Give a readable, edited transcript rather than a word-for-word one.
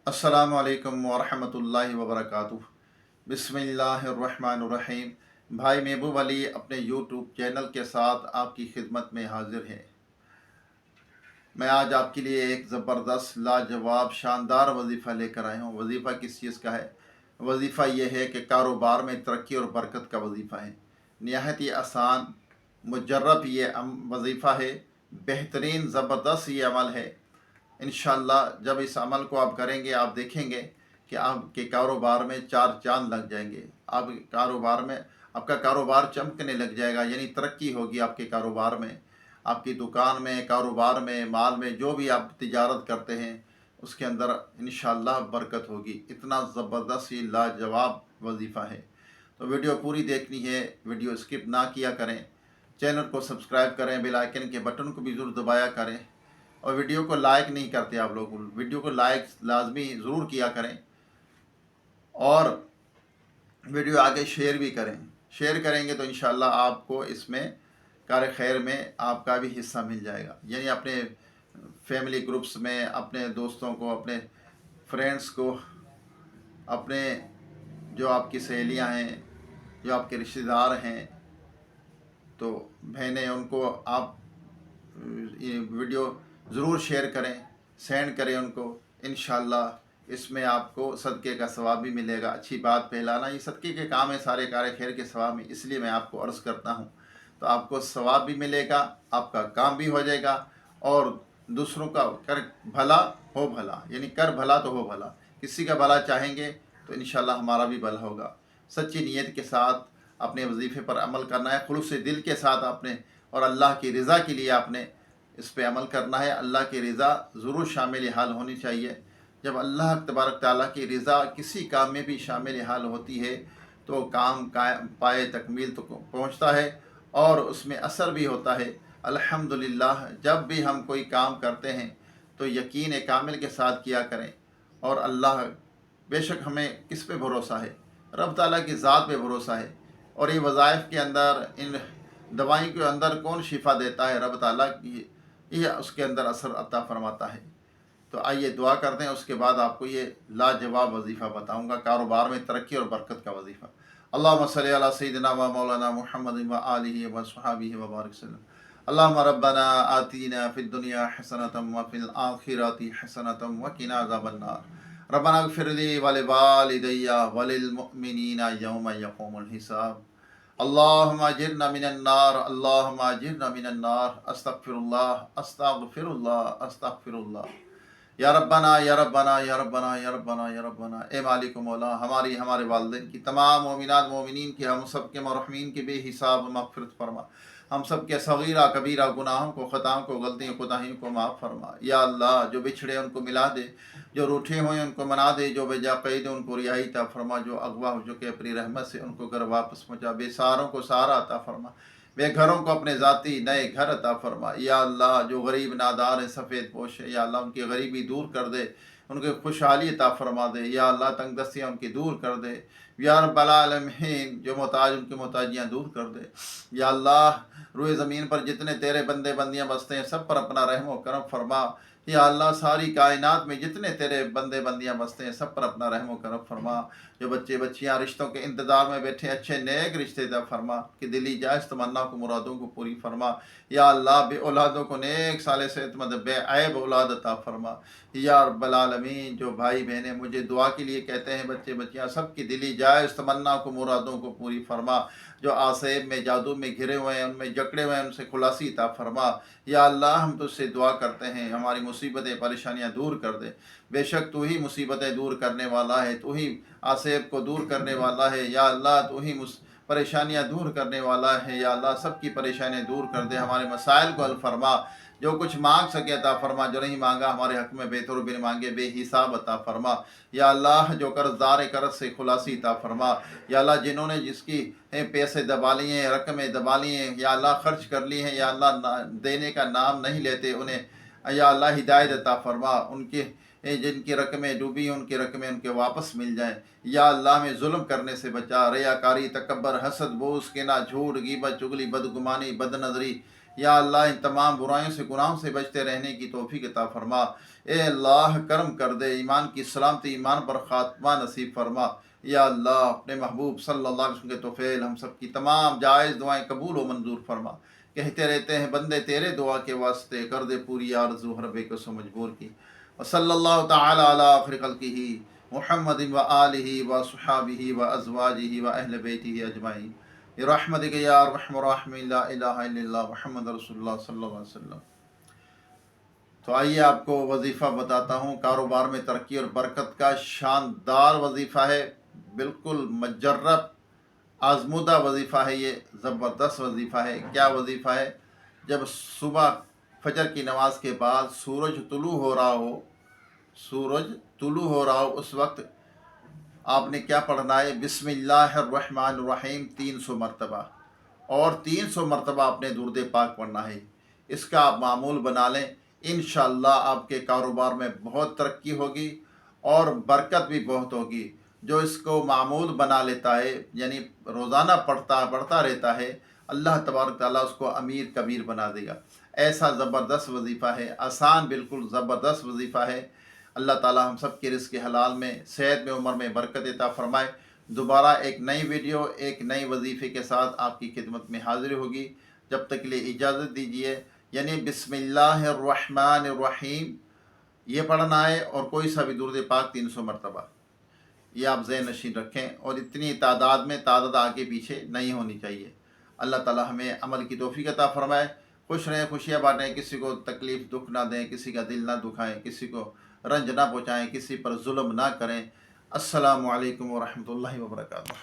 अस्सलामु अलैकुम वरहमतुल्लाहि वबरकातुह। बिस्मिल्लाहिर्रहमानिर्रहीम। भाई महबूब अली अपने यूट्यूब चैनल के साथ आपकी खिदमत में हाजिर है। मैं आज आपके लिए एक ज़बरदस्त लाजवाब शानदार वजीफ़ा लेकर आया हूँ। वजीफ़ा किस चीज़ का है? वजीफ़ा ये है कि कारोबार में तरक्की और बरकत का वजीफ़ा है। नहायत ही आसान मुजर्रब ये वजीफ़ा है। बेहतरीन ज़बरदस्त ये अमल है। इंशाअल्लाह जब इस अमल को आप करेंगे आप देखेंगे कि आपके कारोबार में चार चांद लग जाएंगे। आप कारोबार में आपका कारोबार चमकने लग जाएगा, यानी तरक्की होगी आपके कारोबार में। आपकी दुकान में, कारोबार में, माल में, जो भी आप तिजारत करते हैं उसके अंदर इंशाअल्लाह बरकत होगी। इतना ज़बरदस्त ये लाजवाब वजीफ़ा है। तो वीडियो पूरी देखनी है, वीडियो स्किप ना किया करें। चैनल को सब्सक्राइब करें, बेल आइकन के बटन को भी ज़रूर दबाया करें। और वीडियो को लाइक नहीं करते आप लोग, वीडियो को लाइक लाजमी ज़रूर किया करें और वीडियो आगे शेयर भी करें। शेयर करेंगे तो इंशाअल्लाह आपको इसमें कार खैर में आपका भी हिस्सा मिल जाएगा। यानी अपने फैमिली ग्रुप्स में, अपने दोस्तों को, अपने फ्रेंड्स को, अपने जो आपकी सहेलियां हैं, जो आपके रिश्तेदार हैं, तो बहनें, उनको आप ये वीडियो ज़रूर शेयर करें, सेंड करें उनको। इंशाअल्लाह इसमें आपको सदक़े का सवाब भी मिलेगा। अच्छी बात फैलाना ये सदक़े के काम है, सारे कार्य खैर के सवाब में, इसलिए मैं आपको अर्ज़ करता हूँ। तो आपको सवाब भी मिलेगा, आपका काम भी हो जाएगा और दूसरों का कर भला हो भला, यानी कर भला तो हो भला। किसी का भला चाहेंगे तो इंशाअल्लाह हमारा भी भला होगा। सच्ची नीयत के साथ अपने वजीफ़े पर अमल करना है, खुलूस दिल के साथ आपने, और अल्लाह की रज़ा के लिए आपने इस पे अमल करना है। अल्लाह की रज़ा ज़रूर शामिल हाल होनी चाहिए। जब अल्लाह तबारक ताला की रज़ा किसी काम में भी शामिल हाल होती है तो काम पाए तकमील तो पहुँचता है और उसमें असर भी होता है। अल्हम्दुलिल्लाह जब भी हम कोई काम करते हैं तो यकीन कामिल के साथ किया करें। और अल्लाह, बेशक हमें किस पे भरोसा है? रब ताला की ज़ात पे भरोसा है। और ये वज़ाइफ के अंदर, इन दवाई के अंदर कौन शिफा देता है? रब ताला की, ये उसके अंदर असर अता फरमाता है। तो आइए दुआ करते हैं, उसके बाद आपको ये लाजवाब वजीफ़ा बताऊंगा, कारोबार में तरक्की और बरकत का वजीफ़ा। अल्लाहुम्मा सल्ली अला सय्यिदिना व मौलाना मुहम्मद व आलिहि व सहाबिहि व बारिक वसल्लम। अल्लाहुम्मा रब्बना आतीना फिद दुनिया हसनतम व फिल आखिरति हसनतम व किना अज़ाबन नार। रब्बना इग़फिर ली व लिवालिदैया व लिल मुमिनीना यौम यक़ूमुल हिसाब। अल्लाहुम्मा अजिरना मिनन नार, अल्लाहुम्मा अजिरना मिनन नार। अस्तगफिरुल्लाह, अस्तगफिरुल्लाह, अस्तगफिरुल्लाह। या रब्बना या रब्बना या रब्बना या रब्बना या रब्बना। ए मालिक मौला, हमारी, हमारे वालिदैन की, तमाम मोमिनात मोमिनीन की, हम सब के मरहूमीन की बेहिसाब मग़फ़िरत फरमा। हम सब के सगीरा कबीरा गुनाहों को, ख़ताओं को, गलतियों कोताहियों को माफ़ फरमा। या अल्लाह, जो बिछड़े उनको मिला दे, जो रूठे हुए उनको मना दे, जो बेजा क़ैद उनको रिहाई अता फरमा, जो अगवा हो चुके अपनी रहमत से उनको घर वापस पहुँचा। बेसहारों को सहारा अता फरमा, बेघरों को अपने ज़ाती नए घर अता फरमा। या अल्लाह, जो गरीब नादार है, सफ़ेद पोश है, या अल्लाह उनकी गरीबी दूर कर दे, उनके खुशहाली अता फरमा दे। या अल्लाह, तंगदस्तियाँ उनकी दूर कर दे। या रब्बल आलमीन, जो मोहताज उनकी मोहताजियाँ दूर कर दे। या अल्लाह, रूए ज़मीन पर जितने तेरे बंदे बंदियाँ बसते हैं सब पर अपना रहम व करम फरमा। या अल्लाह, सारी कायनात में जितने तेरे बंदे बंदियाँ बसते हैं सब पर अपना रहम व करम फरमा। जो बच्चे बच्चियाँ रिश्तों के इंतज़ार में बैठे, अच्छे नेक रिश्ते अता फरमा, कि दिली जायज़ तमन्ना को, मुरादों को पूरी फरमा। या अल्लाह, बे औलादों को नेक साले सेहतमंद बेऐब औलाद अता फरमा। या रब्बल आलमीन, जो भाई बहनें मुझे दुआ के लिए कहते हैं, बच्चे बच्चियाँ, सब की दिली जायज़ तमन्ना को, मुरादों को पूरी फरमा। जो आसेब में, जादू में घिरे हुए हैं, उनमें जकड़े हुए हैं, उनसे खुलासी अता फरमा। या अल्लाह, हम तुझसे दुआ करते हैं, हमारी मुसीबतें परेशानियाँ दूर कर दे। बेशक तू ही मुसीबतें दूर करने वाला है, तू ही आसेब को दूर करने वाला है। या अल्लाह, तू ही परेशानियाँ दूर करने वाला है। या अल्लाह, सबकी परेशानियाँ दूर कर दे, हमारे मसाइल को हल फरमा। जो कुछ मांग सके अता फरमा, जो नहीं मांगा हमारे हक़ में बेतौर बिन मांगे बेहिसाब अता फरमा। या अल्लाह, जो कर्ज़दार कर्ज़ से खुलासी अता फरमा। या अल्लाह, जिन्होंने जिसकी पैसे दबा लिए हैं, रकमें दबा ली हैं, या अल्लाह खर्च कर ली हैं, या अल्लाह देने का नाम नहीं लेते, उन्हें या अल्लाह हिदायत अता फरमा। उनके जिनकी रकमें डूबी हैं उनकी रकमें उनके वापस मिल जाएं। या अल्लाह, में जुल्म करने से बचा, रियाकारी, तकब्बर, हसद, बोझ, किना, झूठ, गीबत, चुगली, बदगुमानी, बदनज़री। या अल्लाह, इन तमाम बुराइयों से, गुनाहों से बचते रहने की तौफीक अता फरमा। اے اللہ کرم کر دے، ایمان کی سلامتی، ایمان پر خاتمہ نصیب فرما۔ یا اللہ اپنے محبوب صلی اللہ علیہ وسلم کے توفیل ہم سب کی تمام جائز دعائیں قبول و منظور فرما۔ کہتے رہتے ہیں بندے تیرے دعا کے واسطے، کر دے پوری آرزو ہر بے کس و مجبور کی۔ وصلی اللہ تعالی علی آخر خلقہ محمد و آلہ و صحابہ و ازواجہ و اہل بیتہ اجمعین برحمتک یا ارحم الراحمین، لا الہ الا اللہ محمد رسول اللہ صلی اللہ علیہ وسلم۔ تو آئیے آپ کو وظیفہ بتاتا ہوں، کاروبار میں ترقی اور برکت کا شاندار وظیفہ ہے، بالکل مجرب آزمودہ وظیفہ ہے، یہ زبردست وظیفہ ہے۔ کیا وظیفہ ہے؟ جب صبح فجر کی نماز کے بعد سورج طلوع ہو رہا ہو، اس وقت آپ نے کیا پڑھنا ہے؟ بسم اللہ الرحمن الرحیم 300 مرتبہ، اور 300 مرتبہ آپ نے درود پاک پڑھنا ہے۔ اس کا آپ معمول بنا لیں، انشاءاللہ آپ کے کاروبار میں بہت ترقی ہوگی اور برکت بھی بہت ہوگی۔ جو اس کو معمول بنا لیتا ہے، یعنی روزانہ پڑھتا رہتا ہے، اللہ تبارک تعالیٰ اس کو امیر کبیر بنا دے گا۔ ایسا زبردست وظیفہ ہے، آسان بالکل زبردست وظیفہ ہے۔ اللہ تعالیٰ ہم سب کے رزق حلال میں، صحت میں، عمر میں برکت عطا فرمائے۔ دوبارہ ایک نئی ویڈیو، ایک نئی وظیفے کے ساتھ آپ کی خدمت میں حاضر ہوگی۔ جب تک کے لیے اجازت دیجیے، یعنی بسم اللہ الرحمن الرحیم یہ پڑھنا ہے، اور کوئی سا بھی درود پاک 300 مرتبہ، یہ آپ ذہن نشین رکھیں، اور اتنی تعداد آگے پیچھے نہیں ہونی چاہیے۔ اللہ تعالیٰ ہمیں عمل کی توفیق عطا فرمائے۔ خوش رہیں، خوشیاں بانٹیں، کسی کو تکلیف دکھ نہ دیں، کسی کا دل نہ دکھائیں، کسی کو رنج نہ پہنچائیں، کسی پر ظلم نہ کریں۔ السلام علیکم ورحمۃ اللہ وبرکاتہ۔